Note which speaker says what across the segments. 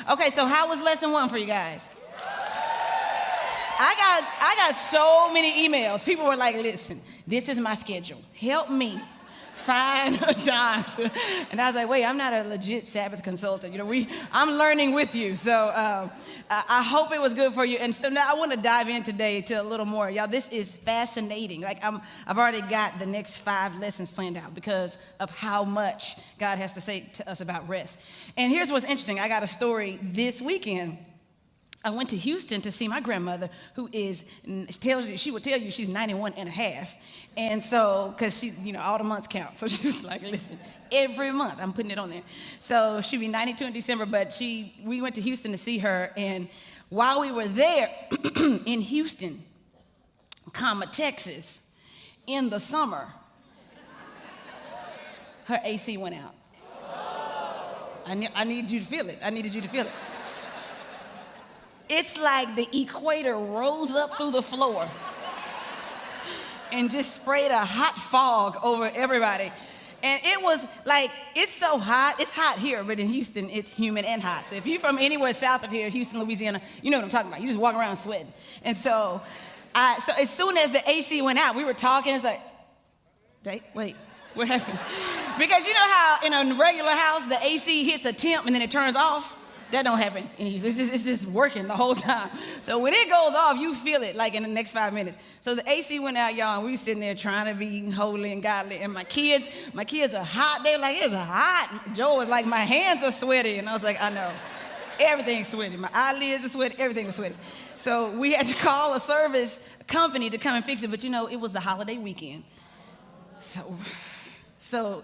Speaker 1: Okay, so how was lesson 1 for you guys? I got so many emails. People were like, listen, this is my schedule. Help me find a time to, and I was like, wait, I'm not a legit Sabbath consultant. I'm learning with you. So I hope it was good for you. And so now I want to dive in today to a little more. Y'all, this is fascinating. Like I've already got the next 5 lessons planned out because of how much God has to say to us about rest. And here's what's interesting. I got a story this weekend. I went to Houston to see my grandmother, who she would tell you she's 91 and a half. And so, because she, all the months count. So she was like, listen, every month I'm putting it on there. So she'll be 92 in December, but we went to Houston to see her. And while we were there in Houston, Texas, in the summer, her AC went out. I need you to feel it. I needed you to feel it. It's like the equator rose up through the floor and just sprayed a hot fog over everybody. And it was like, it's so hot. It's hot here, but in Houston, it's humid and hot. So if you're from anywhere south of here, Houston, Louisiana, you know what I'm talking about. You just walk around sweating. And so as soon as the AC went out, we were talking. It's like, wait, what happened? Because you know how in a regular house, the AC hits a temp and then it turns off? That don't happen in Houston. It's just working the whole time. So when it goes off, you feel it like in the next 5 minutes. So the AC went out, y'all, and we sitting there trying to be holy and godly. And my kids are hot. They're like, it's hot. Joe was like, my hands are sweaty. And I was like, I know. Everything's sweaty. My eyelids are sweaty. Everything was sweaty. So we had to call a service company to come and fix it. But it was the holiday weekend. So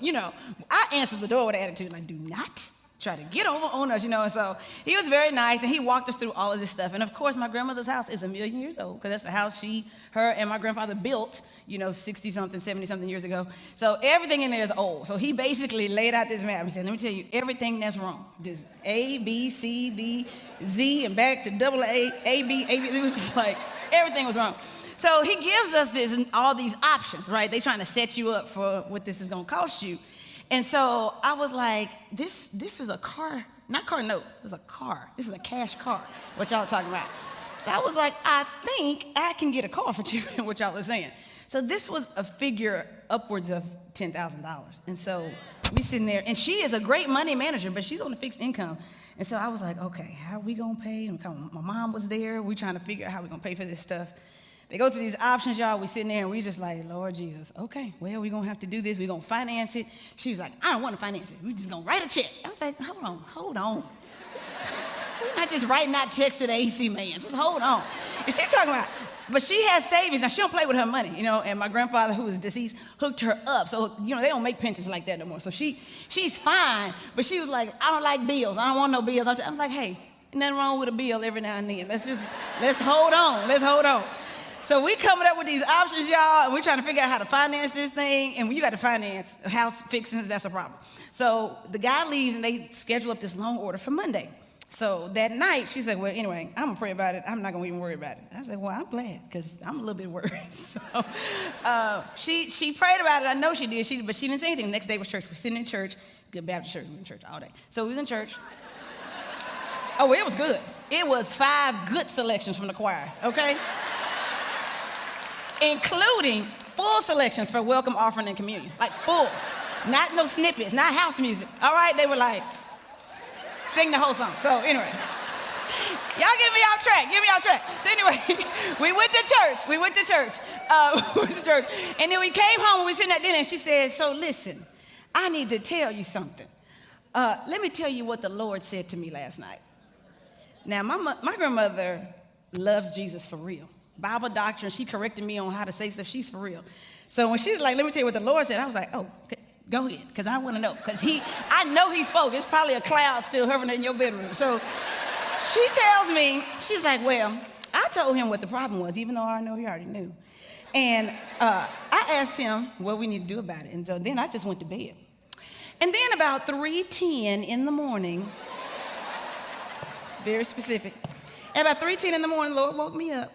Speaker 1: I answered the door with an attitude like, do not try to get over on us, And so he was very nice, and he walked us through all of this stuff. And of course, my grandmother's house is 1,000,000 years old, because that's the house her and my grandfather built, 60-something, 70-something years ago. So everything in there is old. So he basically laid out this map and said, let me tell you everything that's wrong. This A, B, C, D, Z, and back to double A, A, B. It was just like everything was wrong. So he gives us this and all these options, right? They're trying to set you up for what this is going to cost you. And so I was like, this is a car, not car note, it's a car. This is a cash car, what y'all talking about. So I was like, I think I can get a car for cheaper than what y'all are saying. So this was a figure upwards of $10,000. And so we sitting there, and she is a great money manager, but she's on a fixed income. And so I was like, okay, how are we gonna pay? And my mom was there. We trying to figure out how we gonna pay for this stuff. They go through these options, y'all. We sitting there and we just like, Lord Jesus, okay, well, we're going to have to do this. We're going to finance it. She was like, I don't want to finance it. We're just going to write a check. I was like, hold on. We're not just writing out checks to the AC man. Just hold on. And she's talking about, but she has savings. Now, she don't play with her money, and my grandfather, who is deceased, hooked her up. So, they don't make pensions like that no more. So she's fine, but she was like, I don't like bills. I don't want no bills. I was like, hey, nothing wrong with a bill every now and then. Let's hold on. Let's hold on. So we coming up with these options, y'all, and we're trying to figure out how to finance this thing. And when you got to finance house fixings, that's a problem. So the guy leaves, and they schedule up this long order for Monday. So that night, she's like, well, anyway, I'm going to pray about it. I'm not going to even worry about it. I said, well, I'm glad, because I'm a little bit worried. So she prayed about it. I know she did, but she didn't say anything. The next day was church. We're sitting in church, good Baptist church. We were in church all day. So we was in church. Oh, it was good. It was 5 good selections from the choir, okay? Including full selections for welcome, offering, and communion. Like full. Not no snippets, not house music. All right? They were like, sing the whole song. So anyway, y'all get me off track. So anyway, we went to church. And then we came home and we were sitting at dinner, and she said, so listen, I need to tell you something. Let me tell you what the Lord said to me last night. Now, my grandmother loves Jesus for real. Bible doctrine, she corrected me on how to say stuff. She's for real. So when she's like, let me tell you what the Lord said, I was like, oh, okay, go ahead, because I want to know. Because I know he spoke. It's probably a cloud still hovering in your bedroom. So she tells me, she's like, well, I told him what the problem was, even though I know he already knew. And I asked him what we need to do about it. And so then I just went to bed. And then about 3:10 in the morning, very specific, at about 3:10 in the morning, the Lord woke me up.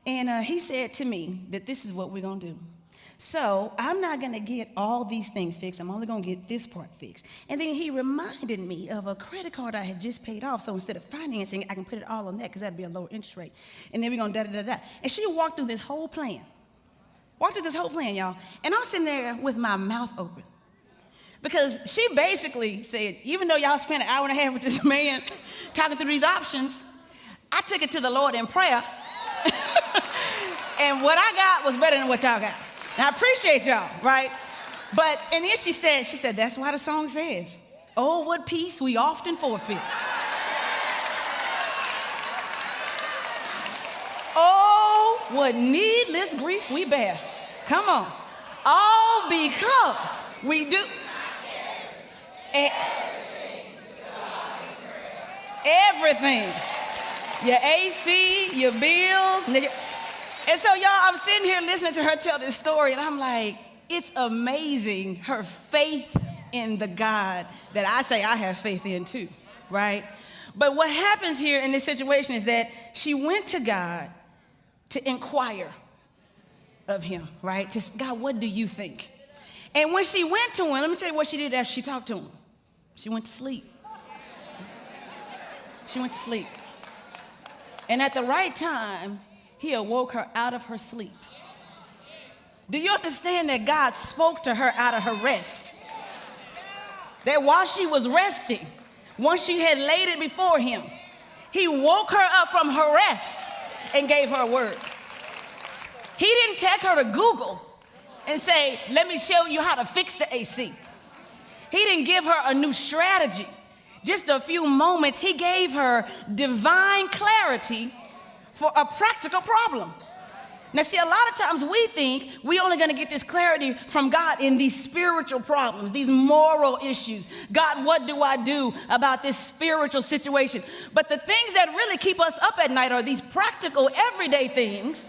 Speaker 1: And he said to me that this is what we're going to do. So I'm not going to get all these things fixed. I'm only going to get this part fixed. And then he reminded me of a credit card I had just paid off. So instead of financing, I can put it all on that because that'd be a lower interest rate. And then we're going to da-da-da-da. And she walked through this whole plan. Y'all. And I'm sitting there with my mouth open. Because she basically said, even though y'all spent an hour and a half with this man talking through these options, I took it to the Lord in prayer. And what I got was better than what y'all got. And I appreciate y'all, right? And then she said, that's why the song says, oh, what peace we often forfeit. Oh, what needless grief we bear. Come on. All because we do. Everything. Your AC, your bills. And so, y'all, I'm sitting here listening to her tell this story, and I'm like, it's amazing her faith in the God that I say I have faith in too, right? But what happens here in this situation is that she went to God to inquire of him, right? Just, God, what do you think? And when she went to him, let me tell you what she did after she talked to him. She went to sleep. She went to sleep. And at the right time, he awoke her out of her sleep. Do you understand that God spoke to her out of her rest? That while she was resting, once she had laid it before him, he woke her up from her rest and gave her a word. He didn't take her to Google and say, let me show you how to fix the AC. He didn't give her a new strategy. Just a few moments, he gave her divine clarity for a practical problem. Now, see, a lot of times we think we're only going to get this clarity from God in these spiritual problems, these moral issues. God, what do I do about this spiritual situation? But the things that really keep us up at night are these practical, everyday things.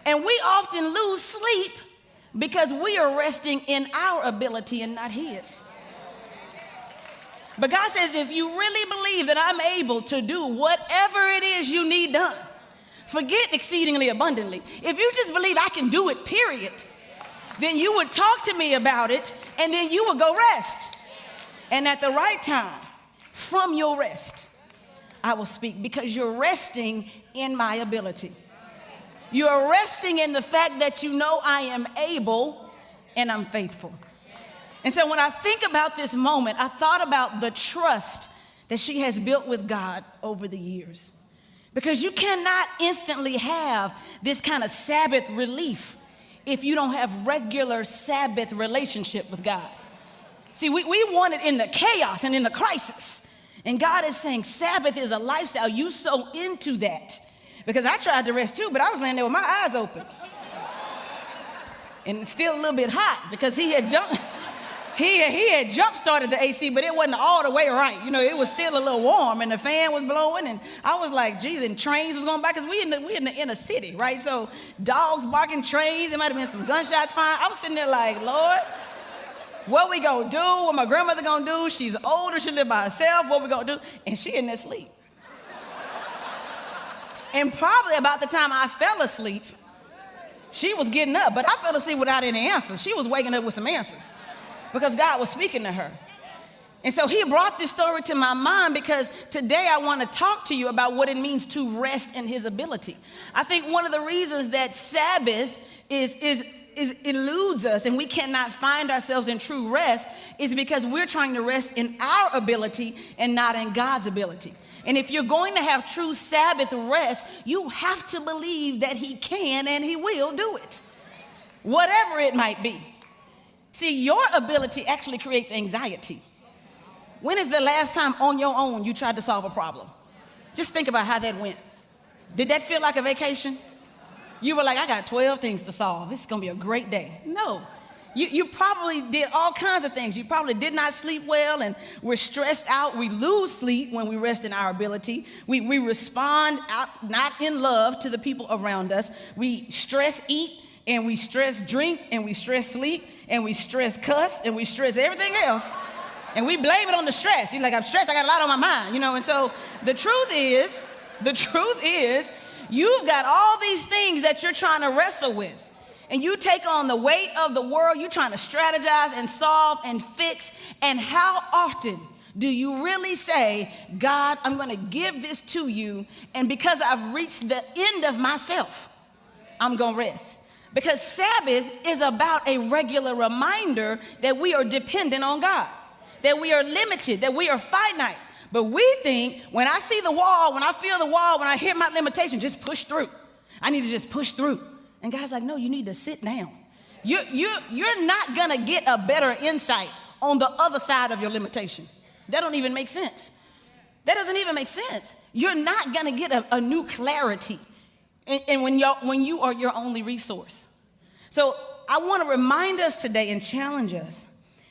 Speaker 1: And we often lose sleep because we are resting in our ability and not his. But God says, if you really believe that I'm able to do whatever it is you need done, forget exceedingly abundantly. If you just believe I can do it, period, then you would talk to me about it, and then you would go rest. And at the right time, from your rest, I will speak, because you're resting in my ability. You're resting in the fact that you know I am able and I'm faithful. And so when I think about this moment, I thought about the trust that she has built with God over the years. Because you cannot instantly have this kind of Sabbath relief if you don't have regular Sabbath relationship with God. See, we want it in the chaos and in the crisis. And God is saying Sabbath is a lifestyle. You so into that. Because I tried to rest too, but I was laying there with my eyes open. And still a little bit hot because he had jump-started the AC, but it wasn't all the way right. You know, it was still a little warm, and the fan was blowing, and I was like, geez, and trains was going by, because we in the inner city, right? So dogs barking, trains, there might have been some gunshots fired. I was sitting there like, Lord, what we gonna do? What my grandmother gonna do? She's older, she live by herself, what we gonna do? And she in there asleep. And probably about the time I fell asleep, she was getting up, but I fell asleep without any answers. She was waking up with some answers, because God was speaking to her. And so he brought this story to my mind because today I want to talk to you about what it means to rest in his ability. I think one of the reasons that Sabbath eludes us and we cannot find ourselves in true rest is because we're trying to rest in our ability and not in God's ability. And if you're going to have true Sabbath rest, you have to believe that he can and he will do it, whatever it might be. See, your ability actually creates anxiety. When is the last time on your own you tried to solve a problem? Just think about how that went. Did that feel like a vacation? You were like, I got 12 things to solve. This is going to be a great day. No. You probably did all kinds of things. You probably did not sleep well, and we're stressed out. We lose sleep when we rest in our ability. We respond out, not in love to the people around us. We stress eat, and we stress drink, and we stress sleep, and we stress cuss, and we stress everything else. And we blame it on the stress. You're like, I'm stressed, I got a lot on my mind, you know. And so the truth is, you've got all these things that you're trying to wrestle with. and you take on the weight of the world, you're trying to strategize and solve and fix. And how often do you really say, God, I'm going to give this to you, and because I've reached the end of myself, I'm going to rest? Because Sabbath is about a regular reminder that we are dependent on God, that we are limited, that we are finite. But we think when I see the wall, when I feel the wall, when I hear my limitation, just push through. I need to just push through. And God's like, no, you need to sit down. You're not going to get a better insight on the other side of your limitation. That don't even make sense. That doesn't even make sense. You're not going to get a new clarity and when you are your only resource. So I want to remind us today and challenge us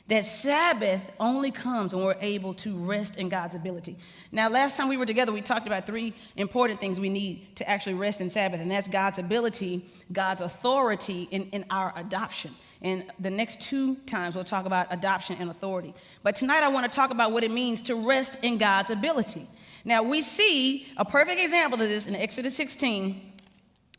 Speaker 1: that Sabbath only comes when we're able to rest in God's ability. Now, last time we were together, we talked about 3 important things we need to actually rest in Sabbath, and that's God's ability, God's authority, in our adoption. And the next 2 times we'll talk about adoption and authority. But tonight I want to talk about what it means to rest in God's ability. Now, we see a perfect example of this in Exodus 16,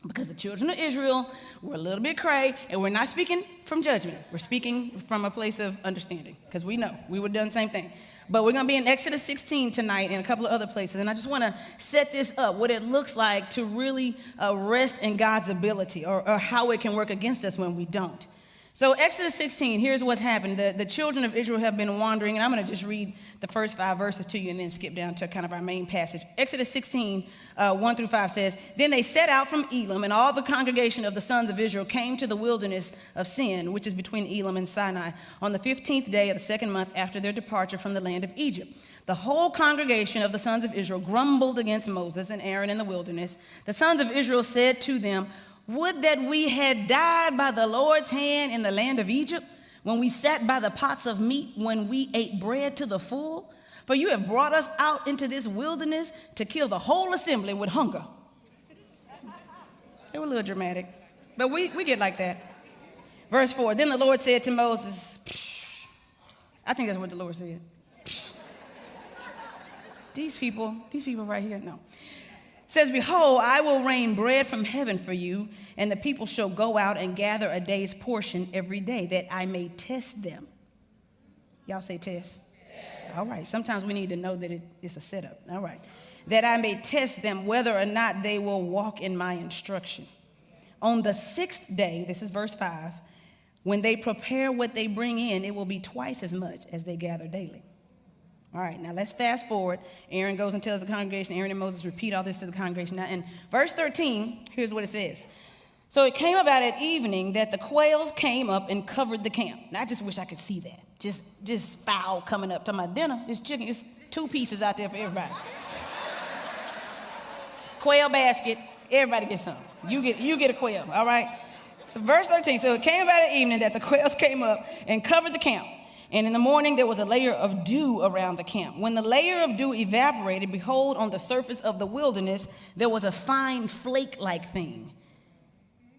Speaker 1: because the children of Israel were a little bit cray, and we're not speaking from judgment. We're speaking from a place of understanding, because we know we would have done the same thing. But we're going to be in Exodus 16 tonight and a couple of other places, and I just want to set this up, what it looks like to really rest in God's ability, or how it can work against us when we don't. So Exodus 16, here's what's happened. The children of Israel have been wandering, and I'm going to just read the first 5 verses to you and then skip down to kind of our main passage. Exodus 16, 1 through 5 says, Then they set out from Elim, and all the congregation of the sons of Israel came to the wilderness of Sin, which is between Elim and Sinai, on the 15th day of the 2nd month after their departure from the land of Egypt. The whole congregation of the sons of Israel grumbled against Moses and Aaron in the wilderness. The sons of Israel said to them, Would that we had died by the Lord's hand in the land of Egypt, when we sat by the pots of meat, when we ate bread to the full. For you have brought us out into this wilderness to kill the whole assembly with hunger. They were a little dramatic, but we get like that. Verse 4, Then the Lord said to Moses, I think that's what the Lord said. These people right here, no. Says, Behold, I will rain bread from heaven for you, and the people shall go out and gather a day's portion every day, that I may test them. Y'all say test? Yes. All right. Sometimes we need to know that it's a setup. All right. That I may test them whether or not they will walk in my instruction. On the 6th day, this is verse 5, when they prepare what they bring in, it will be twice as much as they gather daily. All right, now let's fast forward. Aaron goes and tells the congregation. Aaron and Moses repeat all this to the congregation. Now, in verse 13, here's what it says. So it came about at evening that the quails came up and covered the camp. Now, I just wish I could see that. Just fowl coming up. Talking about dinner, it's chicken. It's 2 pieces out there for everybody. Quail basket, everybody gets some. You get a quail, all right? So verse 13, so it came about at evening that the quails came up and covered the camp. And in the morning, there was a layer of dew around the camp. When the layer of dew evaporated, behold, on the surface of the wilderness, there was a fine flake-like thing,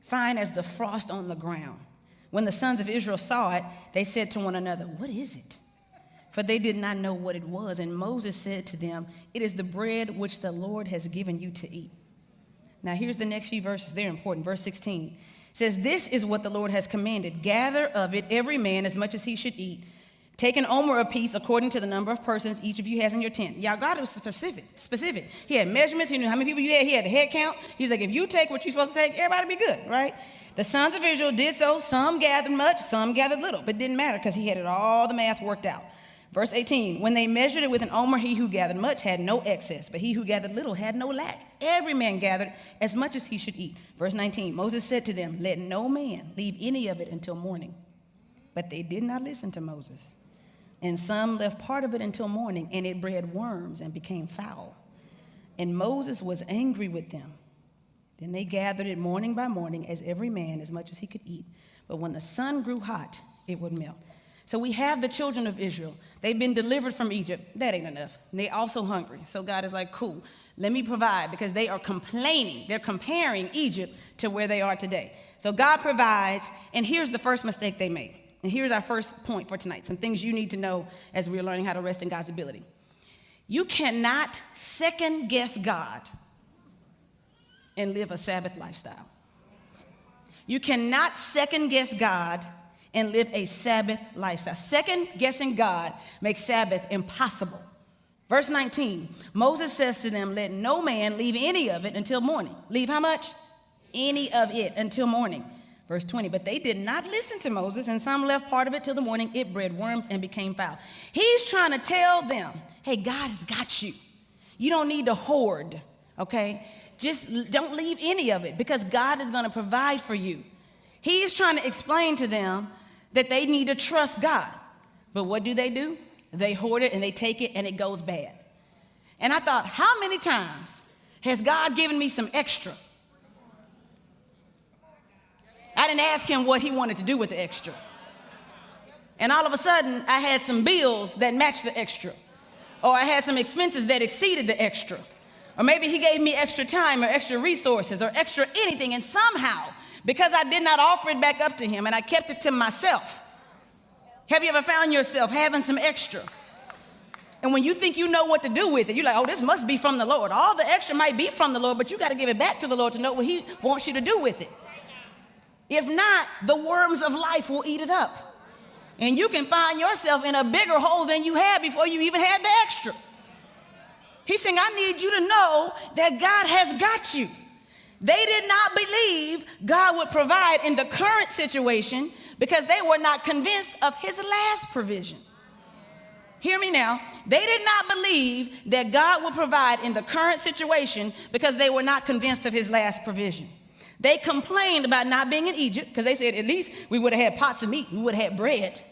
Speaker 1: fine as the frost on the ground. When the sons of Israel saw it, they said to one another, What is it? For they did not know what it was. And Moses said to them, It is the bread which the Lord has given you to eat. Now, here's the next few verses. They're important. Verse 16 says, This is what the Lord has commanded. Gather of it every man as much as he should eat. Take an omer apiece according to the number of persons each of you has in your tent. Y'all, God was specific. He had measurements. He knew how many people you had. He had the head count. He's like, if you take what you're supposed to take, everybody be good, right? The sons of Israel did so. Some gathered much, some gathered little. But it didn't matter because he had all the math worked out. Verse 18, when they measured it with an omer, he who gathered much had no excess, but he who gathered little had no lack. Every man gathered as much as he should eat. Verse 19, Moses said to them, Let no man leave any of it until morning. But they did not listen to Moses. And some left part of it until morning, and it bred worms and became foul. And Moses was angry with them. Then they gathered it morning by morning, as every man as much as he could eat. But when the sun grew hot, it would melt. So we have the children of Israel. They've been delivered from Egypt. That ain't enough. And they're also hungry. So God is like, cool, let me provide, because they are complaining. They're comparing Egypt to where they are today. So God provides, and here's the first mistake they made. And here's our first point for tonight, some things you need to know as we're learning how to rest in God's ability. You cannot second-guess God and live a Sabbath lifestyle. You cannot second guess God and live a Sabbath lifestyle. Second guessing God makes Sabbath impossible. Verse 19, Moses says to them, let no man leave any of it until morning. Leave how much? Any of it until morning. Verse 20, but they did not listen to Moses, and some left part of it till the morning. It bred worms and became foul. He's trying to tell them, hey, God has got you. You don't need to hoard, okay? Just don't leave any of it because God is going to provide for you. He's trying to explain to them that they need to trust God. But what do? They hoard it and they take it and it goes bad. And I thought, how many times has God given me some extra? I didn't ask him what he wanted to do with the extra. And all of a sudden, I had some bills that matched the extra. Or I had some expenses that exceeded the extra. Or maybe he gave me extra time or extra resources or extra anything. And somehow, because I did not offer it back up to him and I kept it to myself. Have you ever found yourself having some extra? And when you think you know what to do with it, you're like, oh, this must be from the Lord. All the extra might be from the Lord, but you got to give it back to the Lord to know what he wants you to do with it. If not, the worms of life will eat it up. And you can find yourself in a bigger hole than you had before you even had the extra. He's saying, I need you to know that God has got you. They did not believe God would provide in the current situation because they were not convinced of his last provision. Hear me now. They did not believe that God would provide in the current situation because they were not convinced of his last provision. They complained about not being in Egypt because they said, at least we would have had pots of meat. We would have had bread.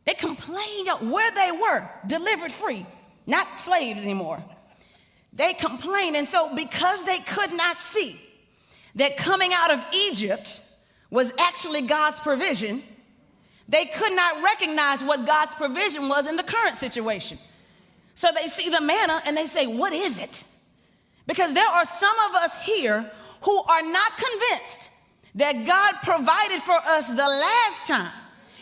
Speaker 1: They complained where they were, delivered free, not slaves anymore. They complained. And so because they could not see that coming out of Egypt was actually God's provision, they could not recognize what God's provision was in the current situation. So they see the manna and they say, what is it? Because there are some of us here who are not convinced that God provided for us the last time.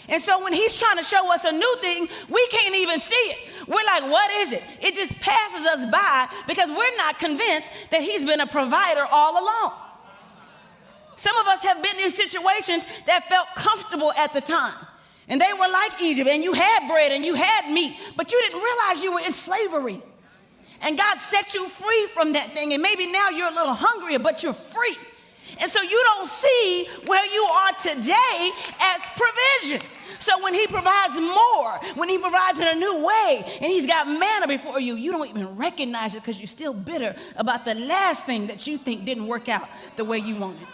Speaker 1: And so when he's trying to show us a new thing, we can't even see it. We're like, what is it? It just passes us by because we're not convinced that he's been a provider all along. Some of us have been in situations that felt comfortable at the time. And they were like Egypt, and you had bread and you had meat, but you didn't realize you were in slavery. And God set you free from that thing. And maybe now you're a little hungrier, but you're free. And so you don't see where you are today as provision. So when he provides more, when he provides in a new way, and he's got manna before you, you don't even recognize it because you're still bitter about the last thing that you think didn't work out the way you wanted.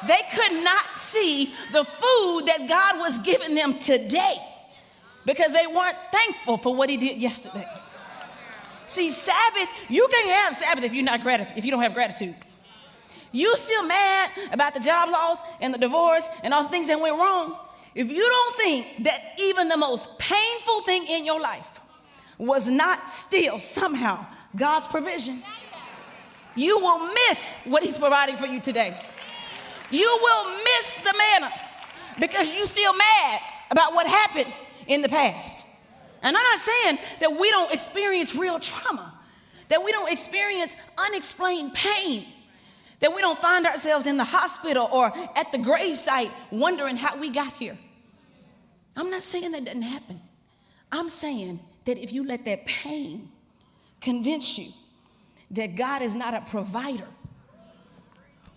Speaker 1: They could not see the food that God was giving them today because they weren't thankful for what he did yesterday. See, Sabbath, you can't have Sabbath if you don't have gratitude. You still mad about the job loss and the divorce and all the things that went wrong. If you don't think that even the most painful thing in your life was not still somehow God's provision, you will miss what he's providing for you today. You will miss the manna because you're still mad about what happened in the past. And I'm not saying that we don't experience real trauma, that we don't experience unexplained pain, that we don't find ourselves in the hospital or at the gravesite wondering how we got here. I'm not saying that doesn't happen. I'm saying that if you let that pain convince you that God is not a provider,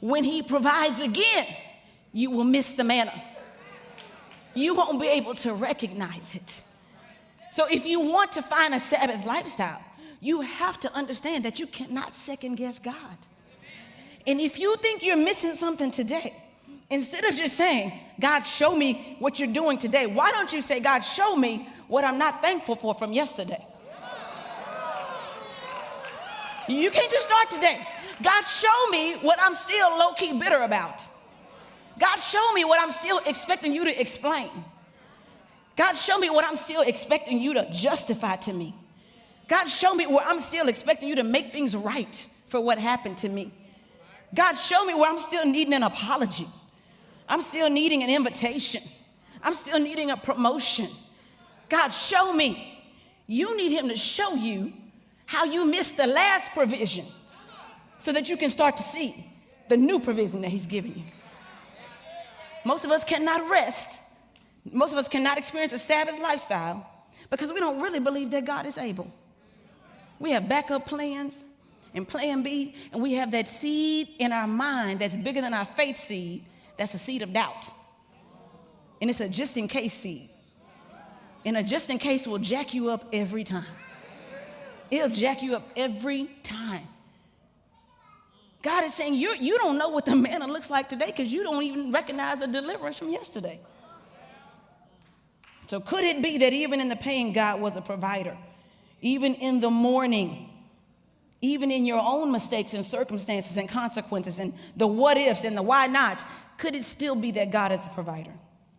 Speaker 1: when he provides again, you will miss the manna. You won't be able to recognize it. So if you want to find a Sabbath lifestyle, you have to understand that you cannot second guess God. And if you think you're missing something today, instead of just saying, God, show me what you're doing today, why don't you say, God, show me what I'm not thankful for from yesterday? You can't just start today. God, show me what I'm still low-key bitter about. God, show me what I'm still expecting you to explain. God, show me what I'm still expecting you to justify to me. God, show me where I'm still expecting you to make things right for what happened to me. God, show me where I'm still needing an apology. I'm still needing an invitation. I'm still needing a promotion. God, show me. You need him to show you how you missed the last provision so that you can start to see the new provision that he's given you. Most of us cannot rest. Most of us cannot experience a Sabbath lifestyle because we don't really believe that God is able. We have backup plans and plan B, and we have that seed in our mind that's bigger than our faith seed. That's a seed of doubt. And it's a just in case seed. And a just in case will jack you up every time. It'll jack you up every time. God is saying you don't know what the manna looks like today because you don't even recognize the deliverance from yesterday. So could it be that even in the pain, God was a provider? Even in the mourning, even in your own mistakes and circumstances and consequences and the what ifs and the why nots, could it still be that God is a provider?